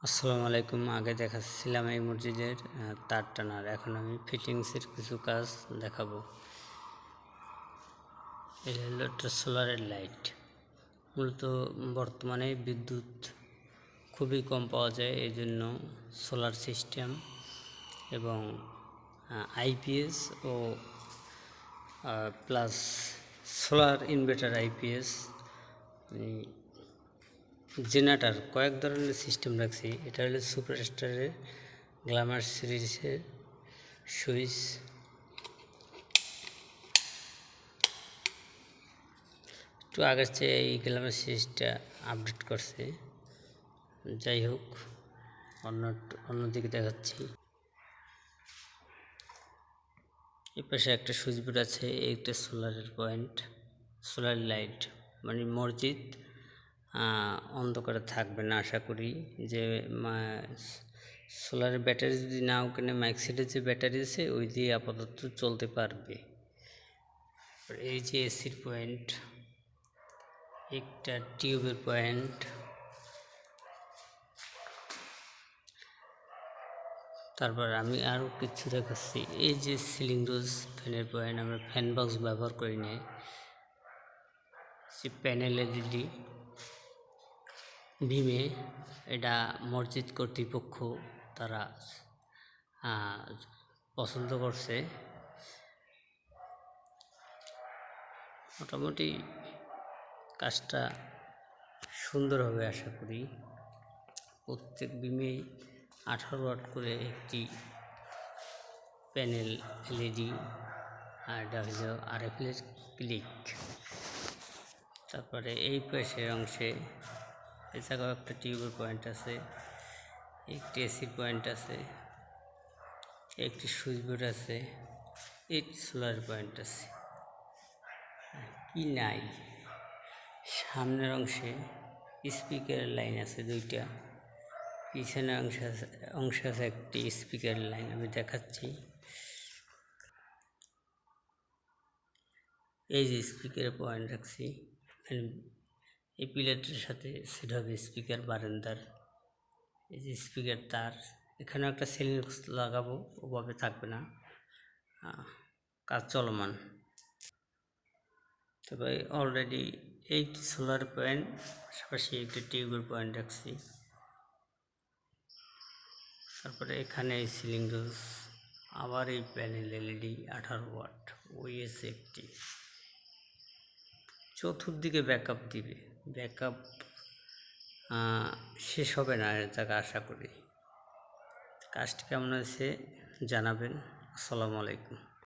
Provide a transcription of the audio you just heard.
আসসালামু আলাইকুম। আগে দেখাচ্ছিলাম এই মসজিদের তার টানার, এখন আমি ফিটিংসের কিছু কাজ দেখাবো। এটা হলো একটা সোলারের লাইট। মূলত বর্তমানে বিদ্যুৎ খুবই কম পাওয়া যায়, এই জন্য সোলার সিস্টেম এবং আইপিএস ও plus solar inverter IPS generator কয়েক ধরনের সিস্টেম রাখছি। এটা হলো সুপারস্টারের গ্ল্যামার সিরিজের সুইচ। একটু আগের চেয়ে এই গ্ল্যামার সিরিজটা আপডেট করছে। যাই হোক, অন্যদিকে দেখাচ্ছি। এই পাশে একটা সুইচ বোর্ড আছে, এইটা সোলারের পয়েন্ট, সোলার লাইট। মানে মসজিদ অন্ধকারে থাকবে না আশা করি। যে সোলারের ব্যাটারি যদি নাও কেনে, মাইক্সেটের যে ব্যাটারি আছে ওই দিয়ে আপাতত চলতে পারবে। এই যে এসির পয়েন্ট, একটা টিউবের পয়েন্ট, তারপর আমি আরও কিছু দেখাচ্ছি। এই যে সিলিং রোজ ফ্যানের পয়েন্ট, আমরা ফ্যান বক্স ব্যবহার করি না। সে প্যানেল এলইডি ভীমে, এটা মসজিদ কর্তৃপক্ষ তারা পছন্দ করছে। মোটামুটি কাজটা সুন্দর হবে আশা করি। প্রত্যেক বিমে 18 ওয়াট করে একটি প্যানেল এলইডি, আর এটা হলো আরএফএল ক্লিক। তারপরে এই পাশের অংশে এছাড়াও একটা টিউবের পয়েন্ট আছে, একটি এসির পয়েন্ট আছে, একটি সুইচ বোর্ড আছে, একটি সোলার পয়েন্ট আছে। কি নাই, সামনের অংশে স্পিকারের লাইন আছে দুইটা, পিছনের অংশে আছে একটি স্পিকারের লাইন। আমি দেখাচ্ছি। এই যে স্পিকারের পয়েন্ট রাখছি, এই পিলারটার সাথে সেট হবে স্পিকার বারান্দার। এই যে স্পিকার তার, এখানেও একটা সিলিং লাগাবো, ওভাবে থাকবে না, কাজ চলমান। তবে অলরেডি এইটি সোলার পয়েন্ট, পাশাপাশি একটি টিউবের পয়েন্ট রাখছি। তারপরে এখানে এই সিলিং রোজ, আবার এই প্যানেল এলইডি 18 ওয়াট, ওইএস একটি। চতুর্দিকে ব্যাকআপ দিবে, ব্যাকআপ শেষ হবে না এর জায়গা আশা করি। কাজটি কেমন আছে জানাবেন। আসসালামু আলাইকুম।